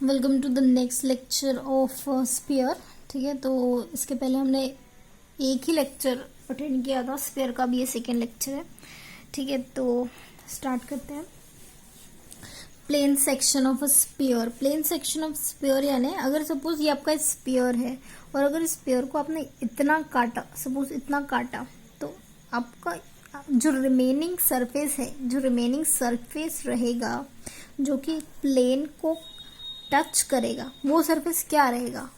Welcome to the next lecture of sphere. ठीक है, तो इसके पहले हमने एक ही लेक्चर अटेंड किया था स्फीयर का, भी ये सेकेंड लेक्चर है। ठीक है, तो स्टार्ट करते हैं। Plane section of a sphere. Plane section of sphere यानी अगर सपोज ये आपका स्फीयर है और अगर स्फीयर को आपने इतना काटा, सपोज इतना काटा, तो आपका जो रिमेनिंग सरफेस रहेगा जो कि प्लेन को टच करेगा, वो सरफेस क्या रहेगा?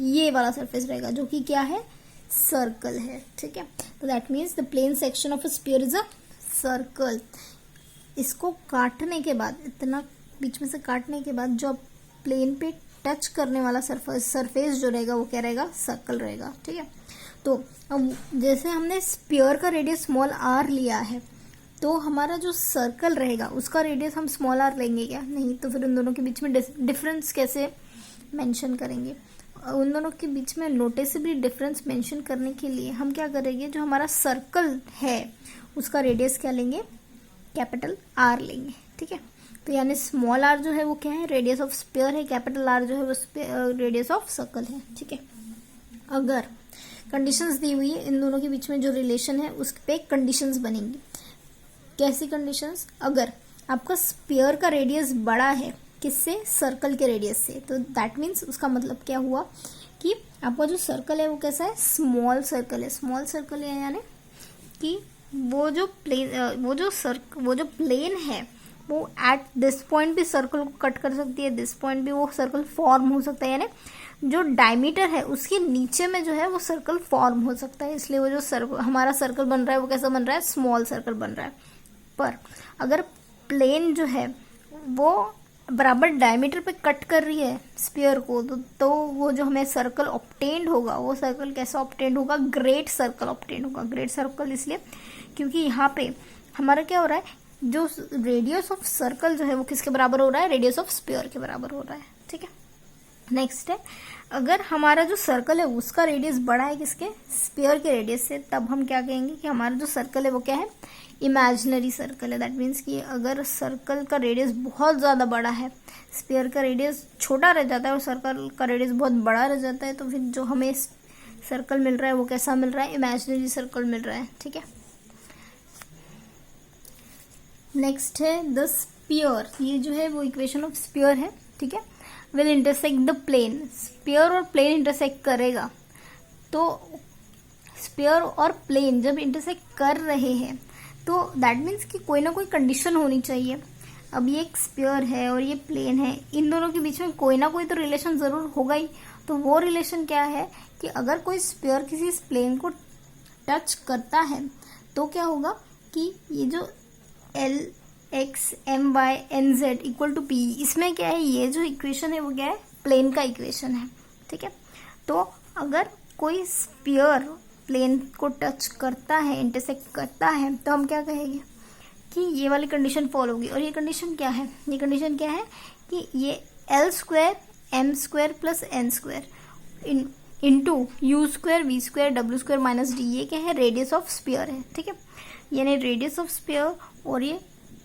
ये वाला सरफेस रहेगा जो कि क्या है? सर्कल है। ठीक है, तो that means the plane section of a sphere is a circle. इसको काटने के बाद, इतना बीच में से काटने के बाद जो प्लेन पे टच करने वाला सरफेस जो रहेगा वो क्या रहेगा? सर्कल रहेगा। ठीक है, तो अब जैसे हमने स्फीयर का रेडियस स्मॉल आर लिया है, तो हमारा जो सर्कल रहेगा उसका रेडियस हम स्मॉल आर लेंगे क्या? नहीं। तो फिर उन दोनों के बीच में डिफरेंस कैसे मेंशन करेंगे? उन दोनों के बीच में नोटिसेबली डिफरेंस मेंशन करने के लिए हम क्या करेंगे, जो हमारा सर्कल है उसका रेडियस क्या लेंगे? कैपिटल आर लेंगे। ठीक है, तो यानी स्मॉल आर जो है वो क्या है? रेडियस ऑफ स्फीयर है। कैपिटल आर जो है वो रेडियस ऑफ सर्कल है। ठीक है, अगर कंडीशंस दी हुई है, इन दोनों के बीच में जो रिलेशन है उस पे कंडीशंस बनेंगी। कैसी कंडीशंस? अगर आपका स्फीयर का रेडियस बड़ा है किससे? सर्कल के रेडियस से, तो दैट मीन्स उसका मतलब क्या हुआ कि आपका जो सर्कल है वो कैसा है? स्मॉल सर्कल है। स्मॉल सर्कल है यानी कि वो जो प्लेन है वो एट दिस पॉइंट भी सर्कल को कट कर सकती है, दिस पॉइंट भी वो सर्कल फॉर्म हो सकता है, यानी जो डायमीटर है उसके नीचे में जो है वो सर्कल फॉर्म हो सकता है। इसलिए वो जो हमारा सर्कल बन रहा है वो कैसा बन रहा है? स्मॉल सर्कल बन रहा है। पर अगर प्लेन जो है वो बराबर डायमीटर पे कट कर रही है स्फीयर को, तो वो जो हमें सर्कल ऑब्टेन्ड होगा, वो सर्कल कैसा ऑब्टेन्ड होगा? ग्रेट सर्कल ऑब्टेन्ड होगा। ग्रेट सर्कल इसलिए क्योंकि यहाँ पे हमारा क्या हो रहा है, जो रेडियस ऑफ सर्कल जो है वो किसके बराबर हो रहा है? रेडियस ऑफ स्फीयर के बराबर हो रहा है। ठीक है, नेक्स्ट है, अगर हमारा जो सर्कल है उसका रेडियस बड़ा है किसके? स्फीयर के रेडियस से, तब हम क्या कहेंगे कि हमारा जो सर्कल है वो क्या है? इमेजिनरी सर्कल है। दैट मीन्स कि अगर सर्कल का रेडियस बहुत ज़्यादा बड़ा है, स्फीयर का रेडियस छोटा रह जाता है और सर्कल का रेडियस बहुत बड़ा रह जाता है, तो फिर जो हमें सर्कल मिल रहा है वो कैसा मिल रहा है? इमेजिनरी सर्कल मिल रहा है। ठीक है, नेक्स्ट है द स्फीयर। ये जो है वो इक्वेशन ऑफ स्फीयर है। ठीक है, will intersect the plane. Sphere और प्लेन इंटरसेक्ट करेगा, तो स्फीयर और प्लेन जब इंटरसेक्ट कर रहे हैं तो दैट मीन्स कि कोई ना कोई कंडीशन होनी चाहिए। अब ये एक स्फीयर है और ये प्लेन है, इन दोनों के बीच में कोई ना कोई तो रिलेशन जरूर होगा ही। तो वो रिलेशन क्या है कि अगर कोई स्फीयर किसी प्लेन को टच करता है तो क्या होगा कि ये जो L(x(my(n(z) इक्वल टू P, इसमें क्या है? ये जो इक्वेशन है वो क्या है? प्लेन का इक्वेशन है। ठीक है, तो अगर कोई स्फीयर प्लेन को टच करता है, इंटरसेक्ट करता है, तो हम क्या कहेंगे कि ये वाली कंडीशन फॉलो होगी। और ये कंडीशन क्या है? ये कंडीशन क्या है कि ये L² m² plus n² into U² V² W² minus D, ये क्या है? रेडियस ऑफ स्फीयर है। ठीक है, यानी रेडियस ऑफ स्फीयर और ये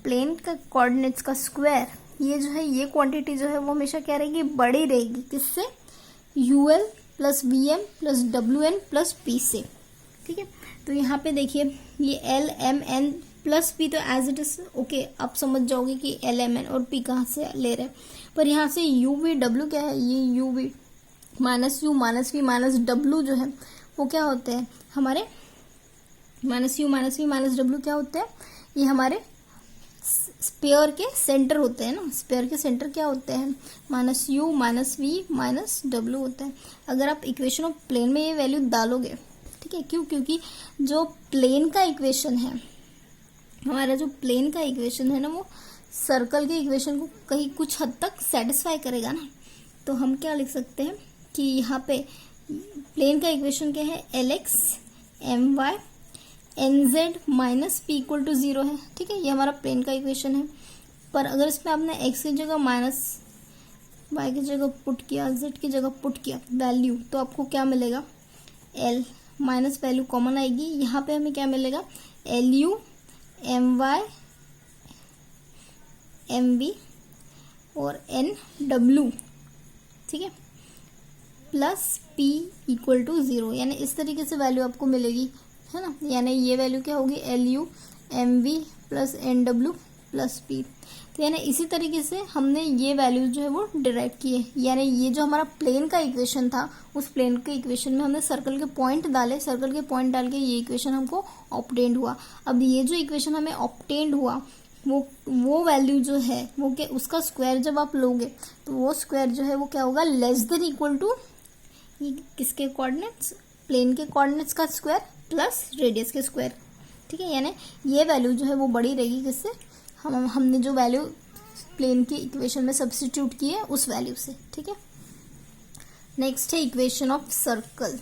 प्लेन का कोऑर्डिनेट्स का स्क्वायर, ये जो है ये क्वांटिटी जो है वो हमेशा क्या रहेगी? बड़ी रहेगी। किससे? UL plus VM plus WN plus P से। ठीक है, तो यहाँ पे देखिए ये L M N plus P तो एज इट इज ओके, आप समझ जाओगे कि L M N और P कहाँ से ले रहे हैं। पर यहाँ से UV W क्या है? ये UV minus U minus V minus W जो है वो क्या होते हैं? हमारे minus U minus V minus W क्या होते हैं? ये हमारे स्फीयर के सेंटर होते हैं ना। स्फीयर के सेंटर क्या होते हैं? Minus U minus V minus W होते हैं। अगर आप इक्वेशन ऑफ प्लेन में ये वैल्यू डालोगे, ठीक है, क्यों? क्योंकि जो प्लेन का इक्वेशन है, हमारा जो प्लेन का इक्वेशन है ना, वो सर्कल के इक्वेशन को कहीं कुछ हद तक सेटिस्फाई करेगा ना। तो हम क्या लिख सकते हैं कि यहाँ पे प्लेन का इक्वेशन क्या है? L(x(my) nz minus P equal to 0 है। ठीक है, ये हमारा प्लेन का इक्वेशन है। पर अगर इसमें आपने x की जगह माइनस y की जगह पुट किया, z की जगह पुट किया वैल्यू, तो आपको क्या मिलेगा? L माइनस वैल्यू कॉमन आएगी, यहाँ पे हमें क्या मिलेगा? LU my mv और एन डब्ल्यू, ठीक है, प्लस पी इक्वल टू 0, यानी इस तरीके से वैल्यू आपको मिलेगी, है ना। यानी ये वैल्यू क्या होगी, l u m v plus n डब्ल्यू प्लस पी। तो यानी इसी तरीके से हमने ये वैल्यूज जो है वो डिराइव किए। यानी ये जो हमारा प्लेन का इक्वेशन था, उस प्लेन के इक्वेशन में हमने सर्कल के पॉइंट डाले, सर्कल के पॉइंट डाल के ये इक्वेशन हमको ऑब्टेन्ड हुआ। अब ये जो इक्वेशन हमें ऑब्टेन्ड हुआ, वो वैल्यू जो है वो क्या, उसका स्क्वायर जब आप लोगे तो वो स्क्वायर जो है वो क्या होगा, लेस देन इक्वल टू ये किसके कोऑर्डिनेट्स, प्लेन के कोऑर्डिनेट्स का स्क्वायर प्लस रेडियस के स्क्वायर, ठीक है। यानी ये वैल्यू जो है वो बड़ी रहेगी, किससे, हमने जो वैल्यू प्लेन के इक्वेशन में सब्स्टिट्यूट की है उस वैल्यू से, ठीक है। नेक्स्ट है इक्वेशन ऑफ सर्कल।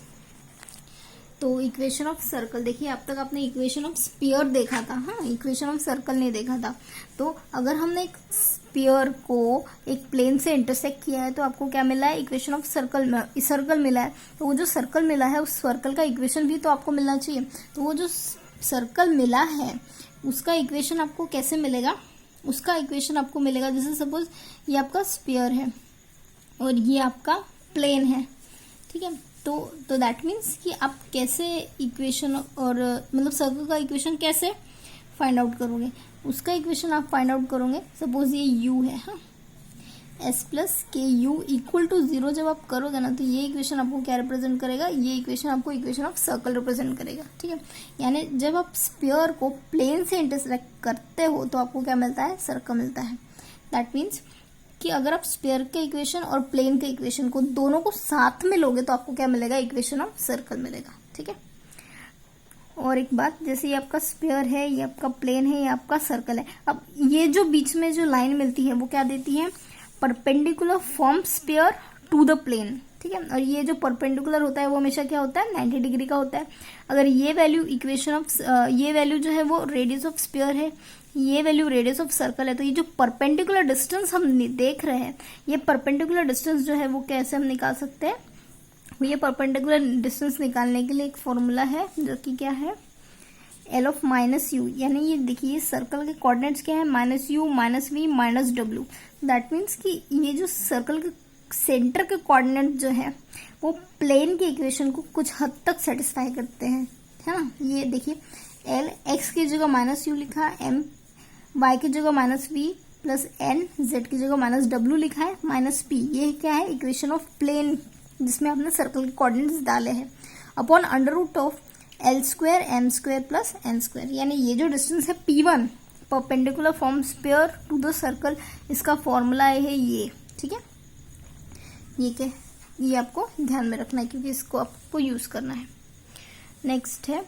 तो इक्वेशन ऑफ सर्कल देखिए, अब तक आपने इक्वेशन ऑफ स्फीयर देखा था, हाँ, इक्वेशन ऑफ सर्कल नहीं देखा था। तो अगर हमने एक स्फीयर को एक प्लेन से इंटरसेक्ट किया है तो आपको क्या मिला है, इक्वेशन ऑफ सर्कल मिला है। तो वो जो सर्कल मिला है उस सर्कल का इक्वेशन भी तो आपको मिलना चाहिए। तो वो जो सर्कल मिला है उसका इक्वेशन आपको कैसे मिलेगा, उसका इक्वेशन आपको मिलेगा, जैसे सपोज ये आपका स्फीयर है और ये आपका प्लेन है, ठीक है। तो दैट मीन्स कि आप कैसे इक्वेशन और मतलब सर्कल का इक्वेशन कैसे फाइंड आउट करोगे, उसका इक्वेशन आप फाइंड आउट करोगे। सपोज ये u है, हाँ, s प्लस के यू इक्वल टू 0 जब आप करोगे ना, तो ये इक्वेशन आपको क्या रिप्रेजेंट करेगा, ये इक्वेशन आपको इक्वेशन ऑफ सर्कल रिप्रेजेंट करेगा, ठीक है। यानी जब आप स्फीयर को प्लेन से इंटरसेक्ट करते हो तो आपको क्या मिलता है, सर्कल मिलता है। दैट मीन्स कि अगर आप स्फीयर के इक्वेशन और प्लेन के इक्वेशन को दोनों को साथ में लोगे तो आपको क्या मिलेगा, इक्वेशन ऑफ सर्कल मिलेगा, ठीक है। और एक बात, जैसे ये आपका स्फीयर है, ये आपका प्लेन है, ये आपका सर्कल है। अब ये जो बीच में जो लाइन मिलती है वो क्या देती है, perpendicular from sphere to the plane, ठीक है। और ये जो परपेंडिकुलर होता है वो हमेशा क्या होता है, 90 डिग्री का होता है। अगर ये वैल्यू इक्वेशन ऑफ ये वैल्यू जो है वो रेडियस ऑफ स्फीयर है, ये वैल्यू रेडियस ऑफ सर्कल है, तो ये जो परपेंडिकुलर डिस्टेंस हम देख रहे हैं, ये परपेंडिकुलर डिस्टेंस जो है वो कैसे हम निकाल सकते हैं, ये परपेंडिकुलर डिस्टेंस निकालने के लिए एक फॉर्मूला है जो कि क्या है, एल ऑफ माइनस यू। यानी ये देखिए सर्कल के कोऑर्डिनेट्स क्या है, minus u minus v minus डब्ल्यू। दैट मीन्स कि ये जो सर्कल के सेंटर के कोऑर्डिनेट जो है वो प्लेन के इक्वेशन को कुछ हद तक सेटिस्फाई करते हैं, है ना। ये देखिए एल एक्स की जगह माइनस यू लिखा, एम वाई की जगह minus v plus n z की जगह माइनस डब्ल्यू लिखा है, माइनस पी। ये क्या है, इक्वेशन ऑफ प्लेन जिसमें आपने सर्कल के कोऑर्डिनेट्स डाले हैं, upon under root of l square m square plus n square. यानी ये जो डिस्टेंस है P1 perpendicular from sphere to the circle, इसका फॉर्मूला है ये, ठीक है। ये क्या, ये आपको ध्यान में रखना है क्योंकि इसको आपको यूज करना है। नेक्स्ट है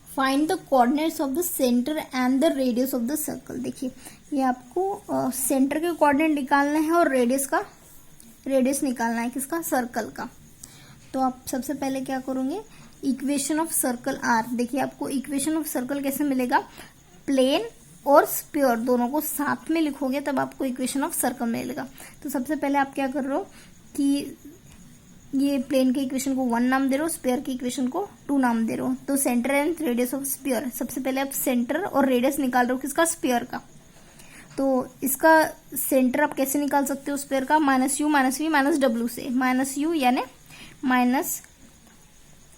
find the coordinates of the centre and the radius of the circle. देखिए ये आपको सेंटर के कोऑर्डिनेट निकालना है और रेडियस निकालना है, किसका, सर्कल का। तो आप सबसे पहले क्या करोगे, इक्वेशन ऑफ सर्कल आर। देखिए आपको इक्वेशन ऑफ सर्कल कैसे मिलेगा, प्लेन और स्फीयर दोनों को साथ में लिखोगे तब आपको इक्वेशन ऑफ सर्कल मिलेगा। तो सबसे पहले आप क्या कर रहे हो कि ये प्लेन के इक्वेशन को 1 नाम दे रहे हो, स्फीयर के इक्वेशन को 2 नाम दे रहे हो। तो centre and radius of sphere, सबसे पहले आप सेंटर और रेडियस निकाल रहे हो, किसका, स्फीयर का। तो इसका सेंटर आप कैसे निकाल सकते हो स्फीयर का, minus u minus v minus डब्ल्यू से। माइनस यू यानी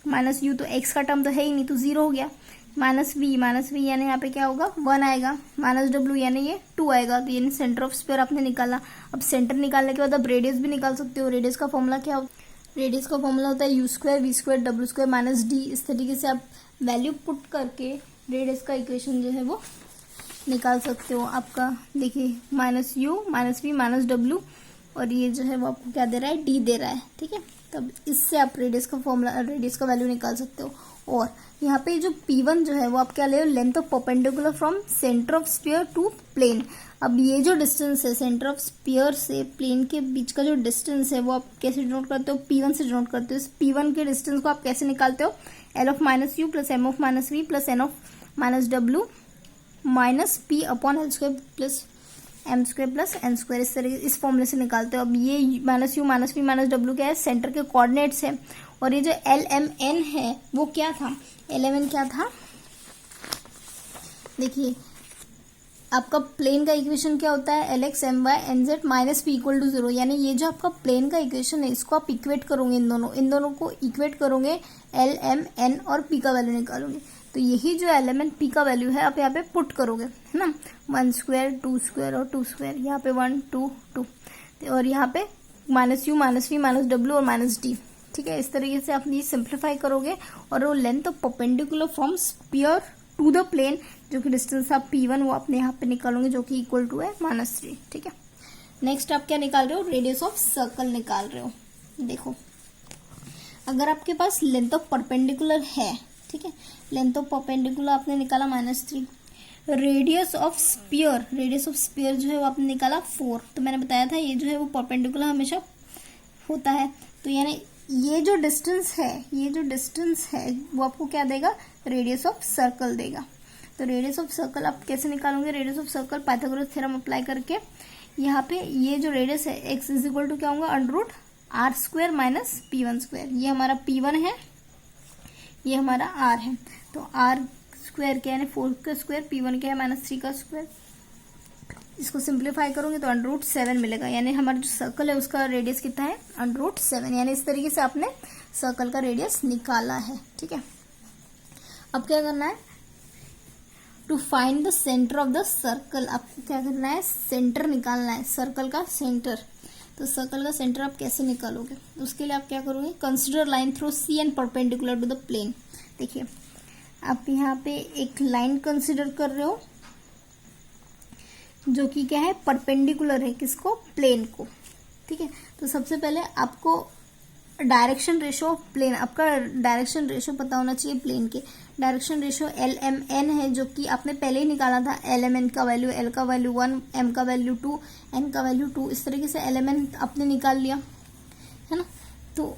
माइनस यू तो एक्स का टर्म तो है ही नहीं, तो 0 हो गया। माइनस वी यानी यहाँ पे क्या होगा, 1 आएगा। माइनस डब्ल्यू यानी ये 2 आएगा। तो यानी सेंटर ऑफ स्फीयर आपने निकाला। अब सेंटर निकालने के बाद आप रेडियस भी निकाल सकते हो। रेडियस का फॉर्मूला क्या होता है, रेडियस का फॉर्मूला होता है यू स्क्वायर वी स्क्वायर डब्ल्यू स्क्वायर माइनस डी। इस तरीके से आप वैल्यू पुट करके रेडियस का इक्वेशन जो है वो निकाल सकते हो। आपका देखिए minus u minus v minus डब्ल्यू और ये जो है वो आपको क्या दे रहा है, डी दे रहा है, ठीक है। तब इससे आप रेडियस का वैल्यू निकाल सकते हो। और यहाँ पे जो P1 जो है वो आप क्या ले, length of perpendicular from centre of sphere to plane. अब ये जो डिस्टेंस है सेंटर ऑफ स्फीयर से प्लेन के बीच का जो डिस्टेंस है वो आप कैसे डिनोट करते हो, P1 से डिनोट करते हो। इस P1 के डिस्टेंस को आप कैसे निकालते हो, l of minus u plus m of minus v plus n of minus डब्ल्यू minus p upon l square plus m square plus n square. इस तरीके इस फॉर्मूले से निकालते हो। अब ये minus u minus v minus डब्ल्यू क्या है, सेंटर के कोऑर्डिनेट्स है। और ये जो एल एम एन है वो क्या था, एल एम एन क्या था, देखिए आपका प्लेन का इक्वेशन क्या होता है, LX my nz minus p equal to 0। यानी ये जो आपका प्लेन का इक्वेशन है इसको आप इक्वेट करोगे, इन दोनों को इक्वेट करोगे, L M N और P का वैल्यू निकालोगे। तो यही जो L M N P का वैल्यू है आप यहाँ पे पुट करोगे, है ना। 1 स्क्वायर 2 स्क्वायर और 2 स्क्वायर, यहाँ पे 1 2 2 और यहाँ पे minus u minus v minus डब्ल्यू और माइनस डी। ठीक है, इस तरीके से आप ये सिंप्लीफाई करोगे और वो length of perpendicular from sphere to the plane जो कि डिस्टेंस आप P1 वो अपने यहाँ पे निकालोगे जो कि इक्वल टू है -3। ठीक है, नेक्स्ट आप क्या निकाल रहे हो, रेडियस ऑफ सर्कल निकाल रहे हो। देखो अगर आपके पास लेंथ ऑफ परपेंडिकुलर है, ठीक है, लेंथ ऑफ परपेंडिकुलर आपने निकाला -3, रेडियस ऑफ स्फीयर जो है वो आपने निकाला 4। तो मैंने बताया था ये जो है वो परपेंडिकुलर हमेशा होता है। तो यानी ये जो डिस्टेंस है वो आपको क्या देगा, रेडियस ऑफ सर्कल देगा। तो रेडियस ऑफ सर्कल आप कैसे निकालोगे, radius of circle Pythagoras theorem apply करके यहाँ पे ये जो रेडियस है x इज इक्वल टू क्या होगा, √r² माइनस p1²। ये हमारा p1 है, ये हमारा r है। तो r² क्या है, 4 का स्क्वायर, p1 क्या है -3 का स्क्वायर। इसको सिंप्लीफाई करोगे तो √7 मिलेगा। यानी हमारा जो सर्कल है उसका रेडियस कितना है, √7। यानी इस तरीके से आपने सर्कल का रेडियस निकाला है। ठीक है, अब क्या करना है, to find the centre of the circle, आपको क्या करना है, सेंटर निकालना है, सर्कल का सेंटर। तो सर्कल का सेंटर आप कैसे निकालोगे, उसके लिए आप क्या करोगे, consider line through c and perpendicular to the plane. देखिए आप यहाँ पे एक लाइन कंसिडर कर रहे हो जो कि क्या है, परपेंडिकुलर है, किसको, प्लेन को। ठीक है, तो सबसे पहले आपको डायरेक्शन रेशो ऑफ प्लेन, आपका डायरेक्शन रेशो पता होना चाहिए प्लेन के। डायरेक्शन रेशो LMN है जो कि आपने पहले ही निकाला था। LMN का वैल्यू, L का वैल्यू 1, M का वैल्यू 2, N का वैल्यू 2, इस तरीके से LMN आपने निकाल लिया, है ना। तो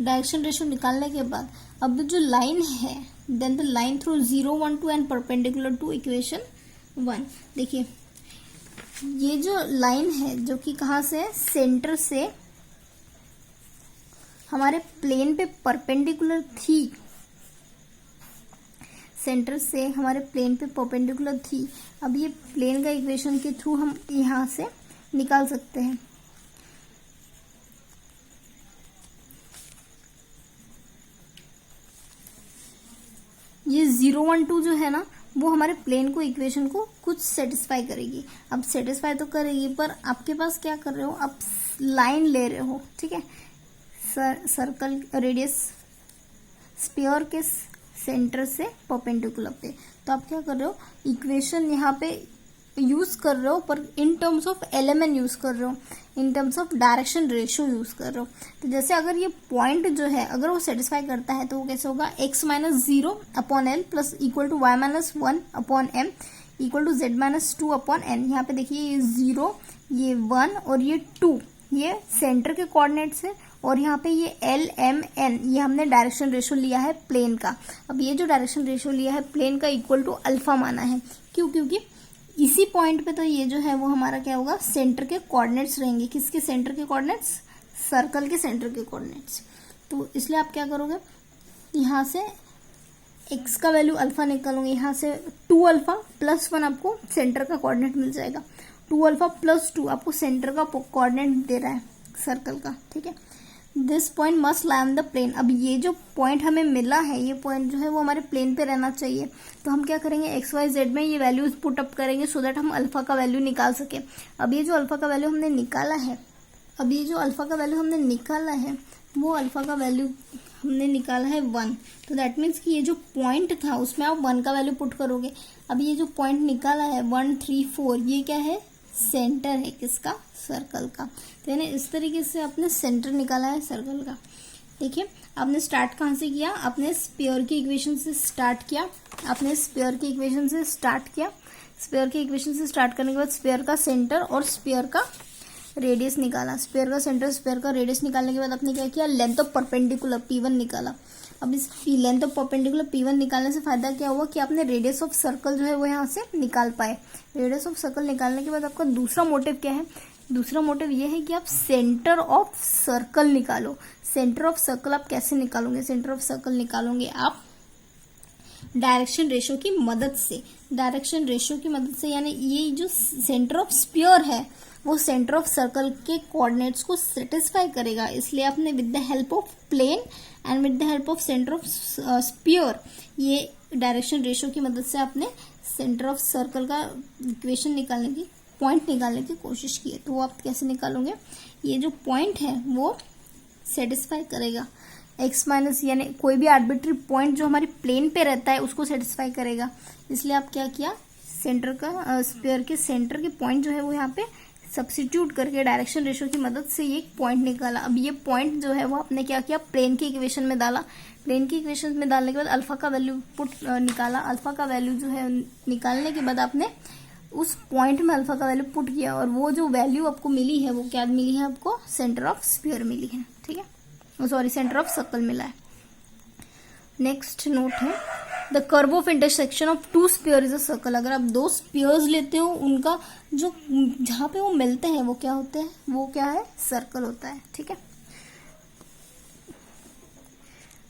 डायरेक्शन रेशो निकालने के बाद अब जो लाइन है, then the line through 0 1 2 and perpendicular to equation 1। देखिए ये जो लाइन है जो कि कहाँ से, सेंटर से हमारे प्लेन पे परपेंडिकुलर थी, सेंटर से हमारे प्लेन पे परपेंडिकुलर थी। अब ये प्लेन का इक्वेशन के थ्रू हम यहाँ से निकाल सकते हैं। ये 0 1 2 जो है ना वो हमारे प्लेन को, इक्वेशन को कुछ सेटिस्फाई करेगी। अब सेटिस्फाई तो करेगी पर आपके पास क्या कर रहे हो, आप लाइन ले रहे हो। ठीक है, सर्कल रेडियस स्फीयर के सेंटर से परपेंडिकुलर पे। तो आप क्या कर रहे हो, इक्वेशन यहाँ पे यूज कर रहे हो पर in terms of LMN use कर रहे हो, in terms of direction ratio use कर रहे हो। तो जैसे अगर ये पॉइंट जो है अगर वो सेटिस्फाई करता है तो वो कैसे होगा, x - 0 upon L plus equal to y - 1 upon M equal to z - 2 upon N। यहाँ पे देखिए ये 0, ये 1 और ये 2 ये सेंटर के कोऑर्डिनेट्स है और यहाँ पे ये LMN ये हमने डायरेक्शन रेशियो लिया है प्लेन का। अब ये जो डायरेक्शन रेशियो लिया है प्लेन का इक्वल टू अल्फा माना है। क्यों, क्योंकि इसी पॉइंट पे तो ये जो है वो हमारा क्या होगा, सेंटर के कोऑर्डिनेट्स रहेंगे। किसके सेंटर के कोऑर्डिनेट्स, सर्कल के सेंटर के कोऑर्डिनेट्स। तो इसलिए आप क्या करोगे, यहाँ से x का वैल्यू अल्फा निकालोगे, यहाँ से 2 अल्फा प्लस 1 आपको सेंटर का कोऑर्डिनेट मिल जाएगा। 2 अल्फा प्लस 2 आपको सेंटर का कोऑर्डिनेट दे रहा है सर्कल का। ठीक है, this point must lie on the plane. अब ये जो पॉइंट हमें मिला है ये पॉइंट जो है वो हमारे प्लेन पे रहना चाहिए। तो हम क्या करेंगे, XYZ में ये वैल्यूज पुट अप करेंगे सो दैट हम अल्फा का वैल्यू निकाल सके। अब ये जो अल्फा का वैल्यू हमने निकाला है, वो अल्फा का वैल्यू हमने निकाला है 1। तो दैट मीन्स कि ये जो पॉइंट था उसमें आप 1 का वैल्यू पुट करोगे। अब ये जो पॉइंट निकाला है 1 3 4 ये क्या है, सेंटर है किसका, सर्कल का। तो यानी इस तरीके से आपने सेंटर निकाला है सर्कल का। देखिए आपने स्टार्ट कहाँ से किया, आपने स्फीयर की इक्वेशन से स्टार्ट किया। स्फीयर के इक्वेशन से स्टार्ट करने के बाद स्फीयर का सेंटर और स्फीयर का रेडियस निकाला। स्फीयर का सेंटर, स्फीयर का रेडियस निकालने के बाद आपने क्या किया, लेंथ ऑफ परपेंडिकुलर P1 निकाला। अब इस लेंथ ऑफ परपेंडिकुलर P1 निकालने से फायदा क्या हुआ कि आपने रेडियस ऑफ सर्कल जो है वो यहाँ से निकाल पाए। रेडियस ऑफ सर्कल निकालने के बाद आपका दूसरा मोटिव क्या है, दूसरा मोटिव ये है कि आप सेंटर ऑफ सर्कल निकालो। सेंटर ऑफ सर्कल आप कैसे निकालोगे, सेंटर ऑफ सर्कल निकालोगे आप डायरेक्शन रेशो की मदद से, डायरेक्शन रेशो की मदद से, यानी ये जो सेंटर ऑफ स्फीयर है वो सेंटर ऑफ सर्कल के कोऑर्डिनेट्स को सेटिस्फाई करेगा, इसलिए आपने with the help of plane and with the help of centre of sphere, ये डायरेक्शन रेशो की मदद से आपने सेंटर ऑफ सर्कल का इक्वेशन निकालने की, पॉइंट निकालने की कोशिश की है। तो वो आप कैसे निकालोगे, ये जो पॉइंट है वो सेटिस्फाई करेगा एक्स माइनस, यानी कोई भी आर्बिट्री पॉइंट जो हमारी प्लेन पे रहता है उसको सेटिस्फाई करेगा, इसलिए आप क्या किया, सेंटर का स्फीयर के सेंटर के पॉइंट जो है वो यहाँ पे सब्स्टिट्यूट करके डायरेक्शन रेशो की मदद से ये पॉइंट निकाला। अब ये पॉइंट जो है वो आपने क्या किया, प्लेन की इक्वेशन में डाला, प्लेन की इक्वेशन में डालने के बाद अल्फा का वैल्यू निकाला, अल्फा का वैल्यू जो है निकालने के बाद आपने उस पॉइंट में अल्फा का वैल्यू पुट किया, और वो जो वैल्यू आपको मिली है वो क्या मिली है, आपको सेंटर ऑफ स्फीयर मिली है, ठीक है, सॉरी सेंटर ऑफ सर्कल मिला है। नेक्स्ट नोट है, the curve of intersection of two sphere is a circle. अगर आप दो स्फीयर्स लेते हो, उनका जो जहां पे वो मिलते हैं वो क्या होते हैं, वो क्या है, सर्कल होता है, ठीक है।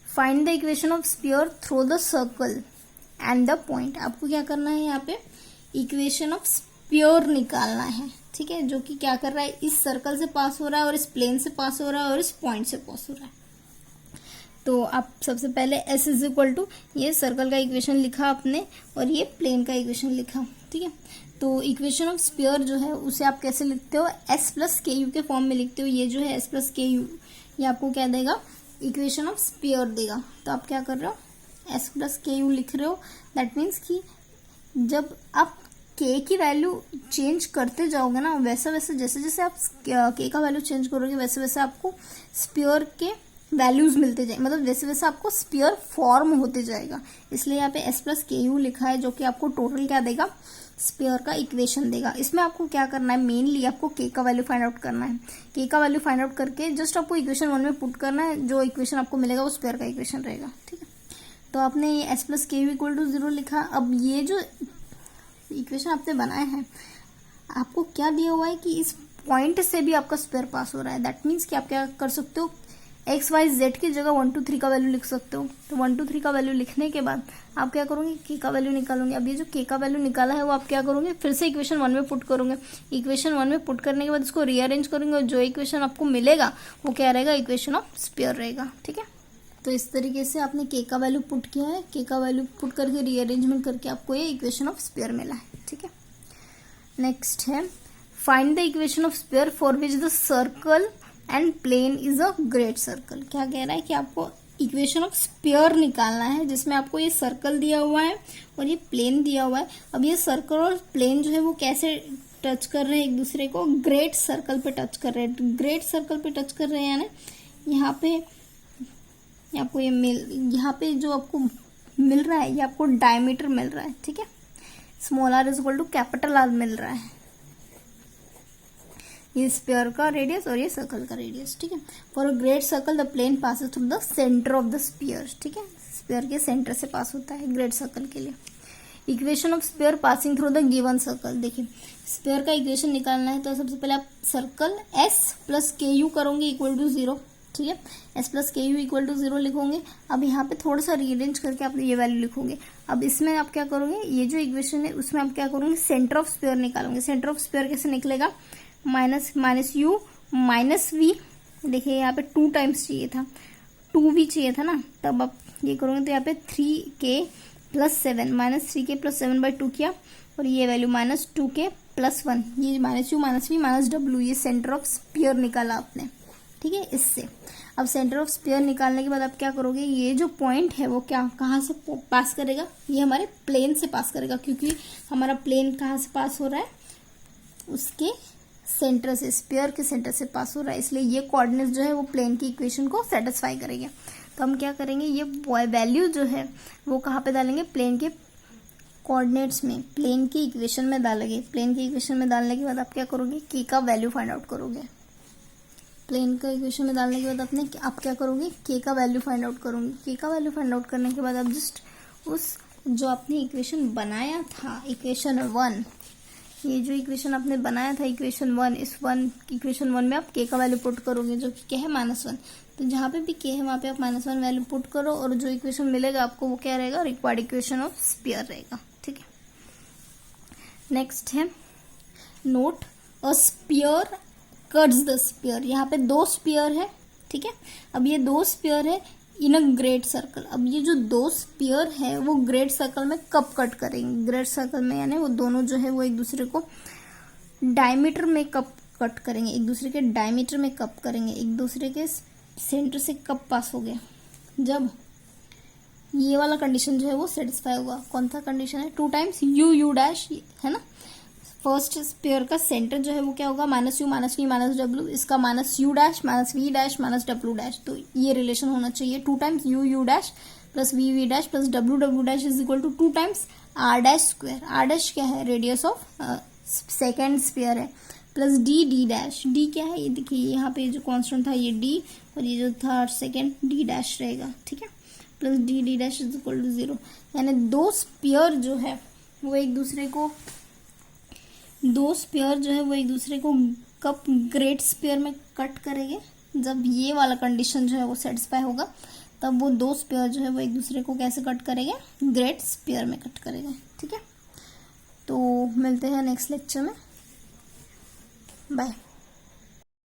Find the equation of sphere through the circle and the point. आपको क्या करना है, यहाँ पे इक्वेशन ऑफ स्फीयर निकालना है, ठीक है, जो कि क्या कर रहा है, इस सर्कल से पास हो रहा है और इस प्लेन से पास हो रहा है और इस पॉइंट से पास हो रहा है। तो आप सबसे पहले s इज इक्वल टू, ये सर्कल का इक्वेशन लिखा आपने और ये प्लेन का इक्वेशन लिखा, ठीक है। तो इक्वेशन ऑफ स्फीयर जो है उसे आप कैसे लिखते हो, s प्लस के यू के फॉर्म में लिखते हो। ये जो है s प्लस के यू, ये आपको क्या देगा, इक्वेशन ऑफ स्फीयर देगा। तो आप क्या कर रहे हो, s प्लस के यू लिख रहे हो, दैट मीन्स कि जब आप k की वैल्यू चेंज करते जाओगे ना, वैसे वैसे जैसे जैसे आप k का वैल्यू चेंज करोगे वैसे वैसे आपको स्फीयर के वैल्यूज मिलते जाए, मतलब वैसे वैसे आपको स्फीयर फॉर्म होते जाएगा, इसलिए यहाँ पे s प्लस के यू लिखा है, जो कि आपको टोटल क्या देगा, स्फीयर का इक्वेशन देगा। इसमें आपको क्या करना है, मेनली आपको k का वैल्यू फाइंड आउट करना है। k का वैल्यू फाइंड आउट करके जस्ट आपको इक्वेशन 1 में पुट करना है, जो इक्वेशन आपको मिलेगा वो स्फीयर का इक्वेशन रहेगा, ठीक है। तो आपने ये s प्लस के यू इक्वल टू 0 लिखा। अब ये जो इक्वेशन आपने बनाया है, आपको क्या दिया हुआ है कि इस पॉइंट से भी आपका स्फीयर पास हो रहा है, दैट मीन्स कि आप क्या कर सकते हो, एक्स वाई जेड की जगह 1 2 3 का वैल्यू लिख सकते हो। तो 1 2 3 का वैल्यू लिखने के बाद आप क्या करोगे, के का वैल्यू निकालोगे। अब ये जो के का वैल्यू निकाला है वो आप क्या करोगे, फिर से इक्वेशन 1 में पुट करोगे। इक्वेशन 1 में पुट करने के बाद इसको रीअरेंज करेंगे और जो इक्वेशन आपको मिलेगा वो क्या रहेगा, इक्वेशन ऑफ स्फीयर रहेगा, ठीक है। तो इस तरीके से आपने के का वैल्यू पुट किया है, के का वैल्यू पुट करके रीअरेंजमेंट करके आपको ये इक्वेशन ऑफ स्फीयर मिला है, ठीक है। नेक्स्ट है, find the equation of sphere for which the circle and plane is a great circle. क्या कह रहा है कि आपको इक्वेशन ऑफ स्फीयर निकालना है, जिसमें आपको ये सर्कल दिया हुआ है और ये प्लेन दिया हुआ है। अब ये सर्कल और प्लेन जो है वो कैसे टच कर रहे हैं एक दूसरे को, ग्रेट सर्कल पे टच कर रहे हैं। ग्रेट सर्कल पे टच कर रहे हैं, यानी यहाँ पे आपको ये यहाँ पे जो आपको मिल रहा है, ये आपको डायमीटर मिल रहा है, ठीक है। Small r is equal to capital r मिल रहा है, ये स्फीयर का रेडियस और ये सर्कल का रेडियस, ठीक है। For a great circle the plane passes through the centre of the sphere, ठीक है, स्फीयर के सेंटर से पास होता है ग्रेट सर्कल के लिए। Equation of sphere passing through the given circle. देखिए स्फीयर का इक्वेशन निकालना है, तो सबसे पहले आप सर्कल s प्लस के यू करोगे इक्वल टू 0, ठीक है, s प्लस के यू इक्वल टू 0 लिखोगे। अब यहाँ पे थोड़ा सा रीअरेंज करके आप ये वैल्यू लिखोगे। अब इसमें आप क्या करोगे, ये जो इक्वेशन है उसमें आप क्या करोगे, सेंटर ऑफ स्फीयर निकालोगे। सेंटर ऑफ स्फीयर कैसे निकलेगा, माइनस यू माइनस वी। देखिए यहाँ पे 2 टाइम्स चाहिए था, 2 भी चाहिए था ना, तब आप ये करोगे तो यहाँ पे 3k plus 7 minus 3k plus 7/2 किया, और ये वैल्यू माइनस 2k प्लस 1, ये minus u minus v minus डब्ल्यू, ये सेंटर ऑफ स्फीयर निकाला आपने, ठीक है। इससे अब सेंटर ऑफ स्फीयर निकालने के बाद आप क्या करोगे, ये जो पॉइंट है वो क्या कहाँ से पास करेगा, ये हमारे प्लेन से पास करेगा, क्योंकि हमारा प्लेन कहाँ से पास हो रहा है, उसके सेंटर से, स्फीयर के सेंटर से पास हो रहा है, इसलिए ये कोऑर्डिनेट्स जो है वो प्लेन की इक्वेशन को सेटिस्फाई करेंगे। तो हम क्या करेंगे, ये वैल्यू जो है वो कहाँ पे डालेंगे, प्लेन के कोऑर्डिनेट्स में, प्लेन की इक्वेशन में डालेंगे। प्लेन की इक्वेशन में डालने के बाद आप क्या करोगे, के का वैल्यू फाइंड आउट करोगे। प्लेन का इक्वेशन में डालने के बाद आप क्या करोगे, के का वैल्यू फाइंड आउट करोगे। के का वैल्यू फाइंड आउट करने के बाद आप जस्ट उस जो आपने इक्वेशन बनाया था, इक्वेशन 1, ये जो इक्वेशन आपने बनाया था इक्वेशन 1, इस इक्वेशन 1 में आप के का वैल्यू पुट करोगे जो कि क्या है -1। तो जहाँ पे भी के है वहाँ पे आप -1 वैल्यू पुट करो और जो इक्वेशन मिलेगा आपको वो क्या रहेगा, रिक्वायर्ड इक्वेशन ऑफ स्फीयर रहेगा। ठीक है, नेक्स्ट है note a sphere cuts the sphere. यहाँ पे 2 स्फीयर है। ठीक है, अब ये 2 स्फीयर है इन अ ग्रेट सर्कल। अब ये जो 2 स्फीयर है वो ग्रेट सर्कल में कब कट करेंगे, ग्रेट सर्कल में यानी वो दोनों जो है वो एक दूसरे को डायमीटर में कब कट करेंगे, एक दूसरे के डायमीटर में कब करेंगे, एक दूसरे के सेंटर से कब पास हो गए, जब ये वाला कंडीशन जो है वो सेटिस्फाई होगा। कौन सा कंडीशन है, 2 टाइम्स यू डैश है ना। फर्स्ट स्फीयर का सेंटर जो है वो क्या होगा, -u -v -w, इसका -u dash -v dash -w dash. तो ये रिलेशन होना चाहिए 2 times u dash plus v dash plus w dash is equal to 2 times r dash square. r dash क्या है, रेडियस ऑफ सेकेंड स्फीयर है, plus d dash. d क्या है, ये देखिए यहाँ पे जो कॉन्स्टेंट था ये d और ये जो था सेकेंड d डैश रहेगा। ठीक है, plus d dash is equal to 0। यानी 2 स्फीयर जो है वो एक दूसरे को कब ग्रेट स्फीयर में कट करेंगे, जब ये वाला कंडीशन जो है वो सेटिस्फाई होगा तब वो 2 स्फीयर जो है वो एक दूसरे को कैसे कट करेंगे, ग्रेट स्फीयर में कट करेंगे। ठीक है, तो मिलते हैं नेक्स्ट लेक्चर में, बाय।